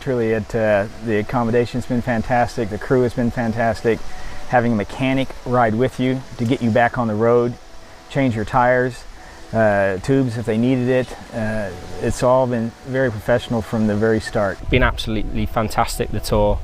really it. The accommodation's been fantastic. The crew has been fantastic. Having a mechanic ride with you to get you back on the road, change your tires, tubes if they needed it. It's all been very professional from the very start. Been absolutely fantastic, the tour.